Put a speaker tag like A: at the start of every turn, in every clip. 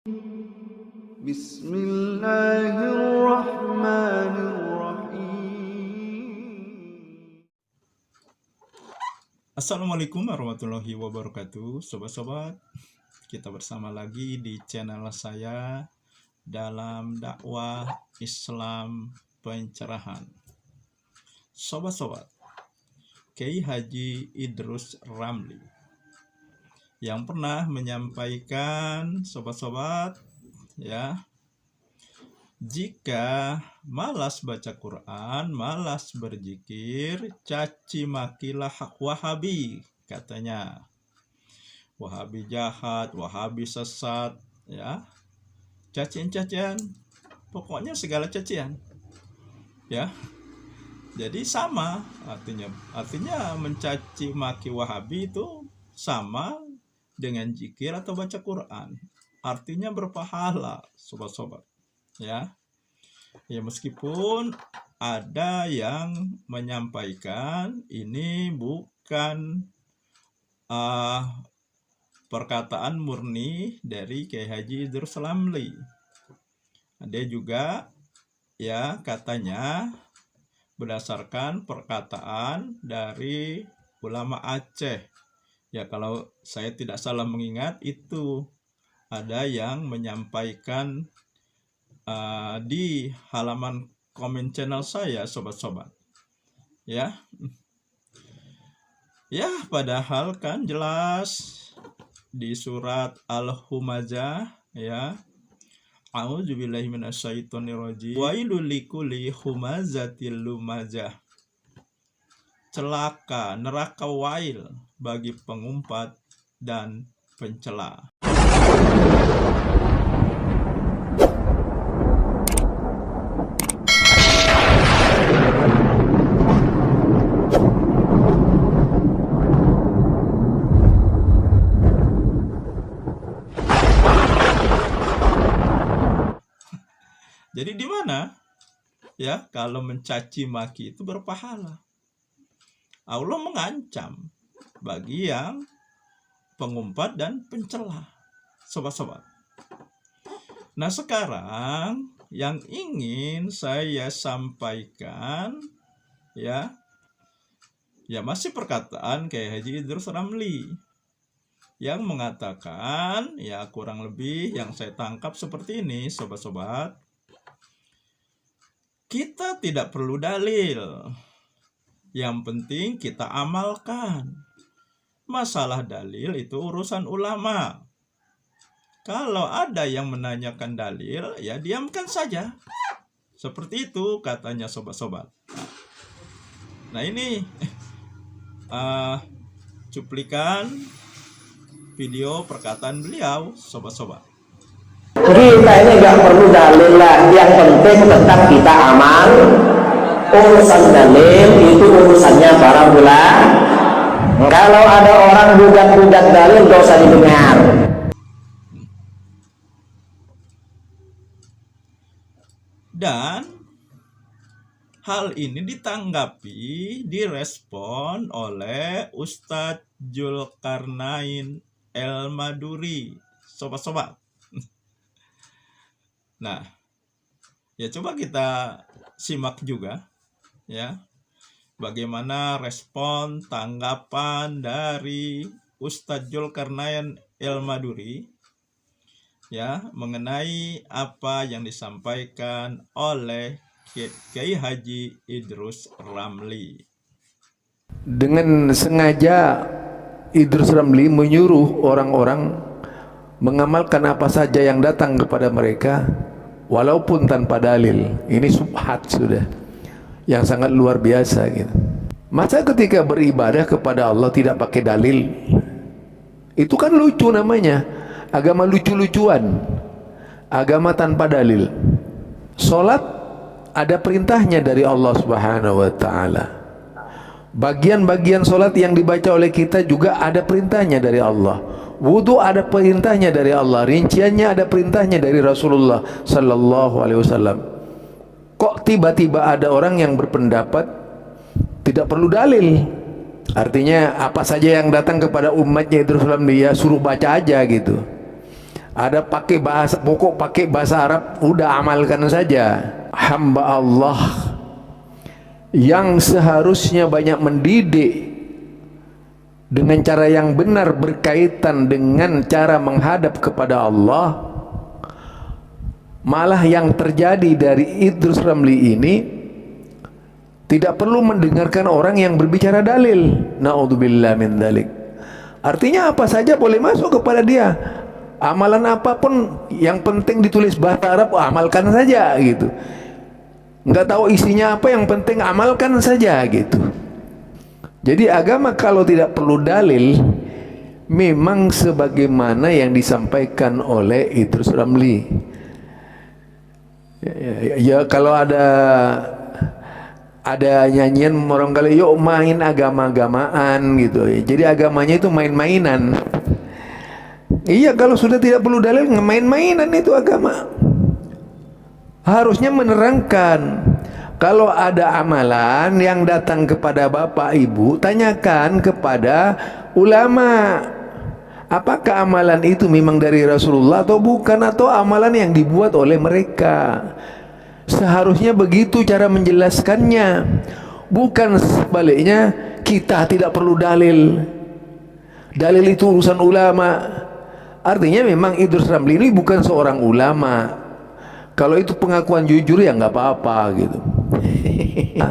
A: Bismillahirrahmanirrahim.
B: Assalamualaikum warahmatullahi wabarakatuh. Sobat-sobat, kita bersama lagi di channel saya dalam dakwah Islam pencerahan. Sobat-sobat, Kiai Haji Idrus Ramli yang pernah menyampaikan, sobat-sobat, ya, jika malas baca Quran, malas berzikir, caci makilah Wahabi, katanya. Wahabi jahat, Wahabi sesat, ya. Cacian-cacian, pokoknya segala cacian. Ya. Jadi sama artinya mencaci maki Wahabi itu sama dengan zikir atau baca Quran. Artinya berpahala, sobat-sobat. Ya, meskipun ada yang menyampaikan ini bukan perkataan murni dari Kiai Haji Idrus Ramli. Ada juga ya katanya berdasarkan perkataan dari ulama Aceh. Ya, kalau saya tidak salah mengingat itu ada yang menyampaikan di halaman komen channel saya, sobat-sobat. Ya, padahal kan jelas di surat Al-Humazah, ya, A'udzubillahi minasyaitonirrajim. Wailul likulli humazatil lumazah. Celaka, neraka wail bagi pengumpat dan pencela. Jadi di mana ya kalau mencaci maki itu berpahala? Allah mengancam bagi yang pengumpat dan pencela, sobat-sobat. Nah, sekarang yang ingin saya sampaikan ya masih perkataan Kiai Haji Idrus Ramli yang mengatakan, ya kurang lebih yang saya tangkap seperti ini, sobat-sobat. Kita tidak perlu dalil. Yang penting kita amalkan. Masalah dalil itu urusan ulama. Kalau ada yang menanyakan dalil, ya diamkan saja. Seperti itu katanya, sobat-sobat. Nah, ini cuplikan video perkataan beliau, sobat-sobat.
C: Kita ini nggak perlu dalil lah, yang penting tetap kita amal. Urusan dalil itu urusannya para ulama. Kalau ada orang gugat-gugat dalil, gak usah didengar.
B: Dan hal ini ditanggapi, direspon oleh Ustadz Zulkarnain El-Maduri, sobat-sobat. Nah, ya coba kita simak juga ya bagaimana respon tanggapan dari Ustadz Zulkarnain El-Maduri ya mengenai apa yang disampaikan oleh Kiai Haji Idrus Ramli.
D: Dengan sengaja Idrus Ramli menyuruh orang-orang mengamalkan apa saja yang datang kepada mereka walaupun tanpa dalil. Ini subhat sudah yang sangat luar biasa gitu. Masa ketika beribadah kepada Allah tidak pakai dalil? Itu kan lucu namanya. Agama lucu-lucuan. Agama tanpa dalil. Salat ada perintahnya dari Allah Subhanahu wa taala. Bagian-bagian salat yang dibaca oleh kita juga ada perintahnya dari Allah. Wudu ada perintahnya dari Allah, rinciannya ada perintahnya dari Rasulullah sallallahu alaihi wasallam. Kok tiba-tiba ada orang yang berpendapat tidak perlu dalil? Artinya apa saja yang datang kepada umatnya Idrus Ramli ya suruh baca aja gitu. Ada pakai bahasa pokok, pakai bahasa Arab, udah amalkan saja. Hamba Allah yang seharusnya banyak mendidik dengan cara yang benar berkaitan dengan cara menghadap kepada Allah, malah yang terjadi dari Idrus Ramli ini tidak perlu mendengarkan orang yang berbicara dalil. Naudzubillah min dzalik. Artinya apa saja boleh masuk kepada dia. Amalan apapun yang penting ditulis bahasa Arab, amalkan saja gitu. Nggak tahu isinya apa, yang penting amalkan saja gitu. Jadi agama kalau tidak perlu dalil, memang sebagaimana yang disampaikan oleh Idrus Ramli. Ya, kalau ada nyanyian orang kali, yuk main agama-agamaan gitu. Jadi agamanya itu main-mainan. Iya, kalau sudah tidak perlu dalil, main-mainan itu agama. Harusnya menerangkan. Kalau ada amalan yang datang kepada bapak ibu, tanyakan kepada ulama. Apakah amalan itu memang dari Rasulullah atau bukan, atau amalan yang dibuat oleh mereka. Seharusnya begitu cara menjelaskannya. Bukan sebaliknya, kita tidak perlu dalil. Dalil itu urusan ulama. Artinya memang Idrus Ramli ini bukan seorang ulama. Kalau itu pengakuan jujur ya nggak apa-apa gitu.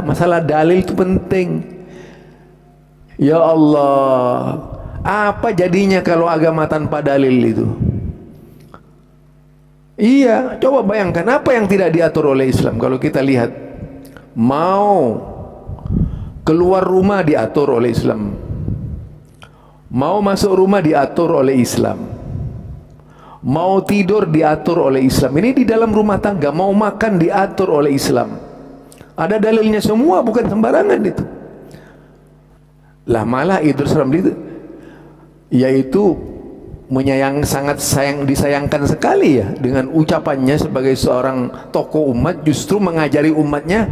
D: Masalah dalil itu penting. Ya Allah, apa jadinya kalau agama tanpa dalil itu? Iya, coba bayangkan apa yang tidak diatur oleh Islam. Kalau kita lihat, mau keluar rumah diatur oleh Islam, mau masuk rumah diatur oleh Islam, mau tidur diatur oleh Islam. Ini di dalam rumah tangga, mau makan diatur oleh Islam. Ada dalilnya semua, bukan sembarangan itu. Lah malah Idrus Ramli itu, yaitu sangat disayangkan sekali ya dengan ucapannya sebagai seorang tokoh umat, justru mengajari umatnya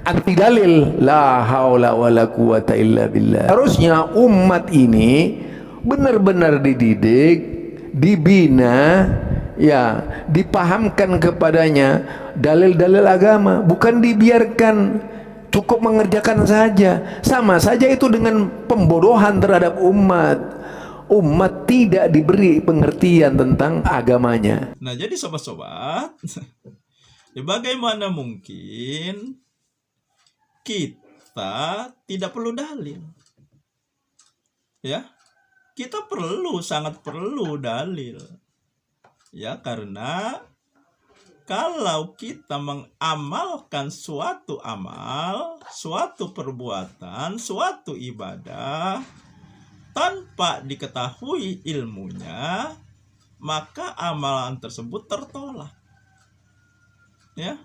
D: anti dalil. La haula wala quwata illa billah. Harusnya umat ini benar-benar dididik, dibina, ya, dipahamkan kepadanya dalil-dalil agama, bukan dibiarkan cukup mengerjakan saja. Sama saja itu dengan pembodohan terhadap umat. Umat tidak diberi pengertian tentang agamanya.
B: Nah, jadi sobat-sobat, ya bagaimana mungkin kita tidak perlu dalil? Ya, kita sangat perlu dalil. Ya, karena kalau kita mengamalkan suatu amal, suatu perbuatan, suatu ibadah tanpa diketahui ilmunya, maka amalan tersebut tertolak. Ya.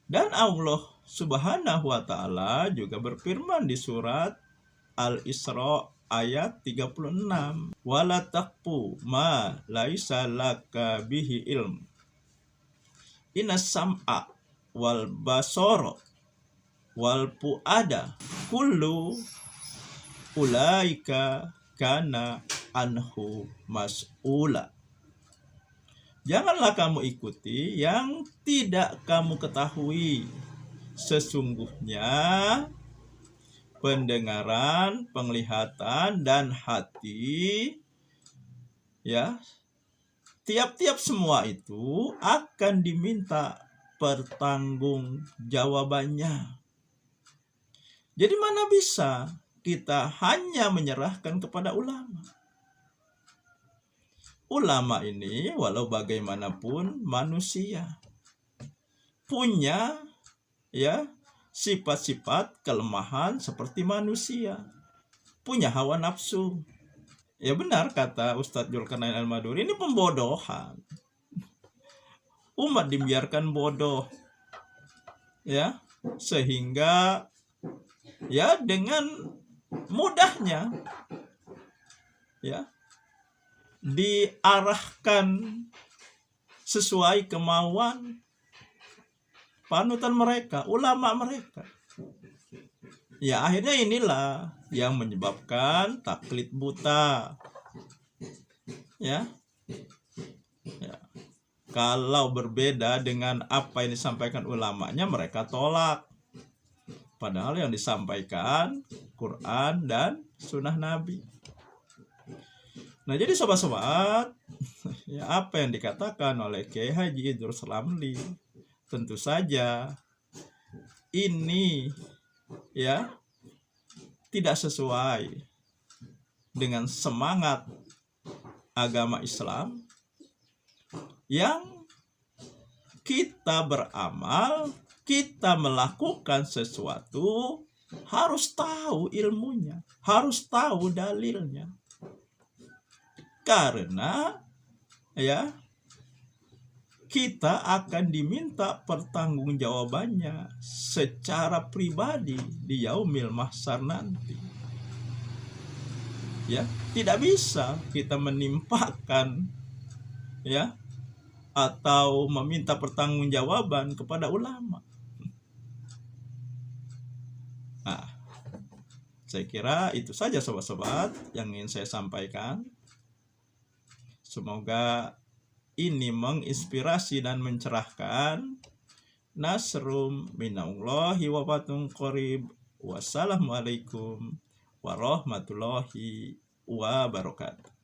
B: Dan Allah Subhanahu wa taala juga berfirman di surat Al-Isra ayat 36, wala taqfu ma laisa laka bihi ilm, innas sam'a wal basara wal fuada kullu ulaika kana anhu mas'ula. Janganlah kamu ikuti yang tidak kamu ketahui. Sesungguhnya pendengaran, penglihatan, dan hati, ya, tiap-tiap semua itu akan diminta pertanggungjawabannya. Jadi mana bisa kita hanya menyerahkan kepada ulama? Ulama ini walau bagaimanapun manusia, punya ya sifat-sifat kelemahan seperti manusia, punya hawa nafsu. Ya benar kata Ustadz Zulkarnain Al-Maduri, ini pembodohan. Umat dibiarkan bodoh, ya, sehingga ya dengan mudahnya ya diarahkan sesuai kemauan panutan mereka, ulama mereka. Ya akhirnya inilah yang menyebabkan taklid buta. Ya. Ya. Kalau berbeda dengan apa yang disampaikan ulamanya, mereka tolak. Padahal yang disampaikan Quran dan Sunnah Nabi. Nah, jadi sobat-sobat, ya apa yang dikatakan oleh Kiai Haji Idrus Ramli, tentu saja ini ya tidak sesuai dengan semangat agama Islam yang kita beramal, kita melakukan sesuatu harus tahu ilmunya, harus tahu dalilnya. Karena ya kita akan diminta pertanggungjawabannya secara pribadi di yaumil mahsyar nanti. Ya, tidak bisa kita menimpakan ya atau meminta pertanggungjawaban kepada ulama. Nah, saya kira itu saja sobat-sobat yang ingin saya sampaikan. Semoga ini menginspirasi dan mencerahkan. Nasrum minallahi wa fatun qarib. Wassalamualaikum warahmatullahi wabarakatuh.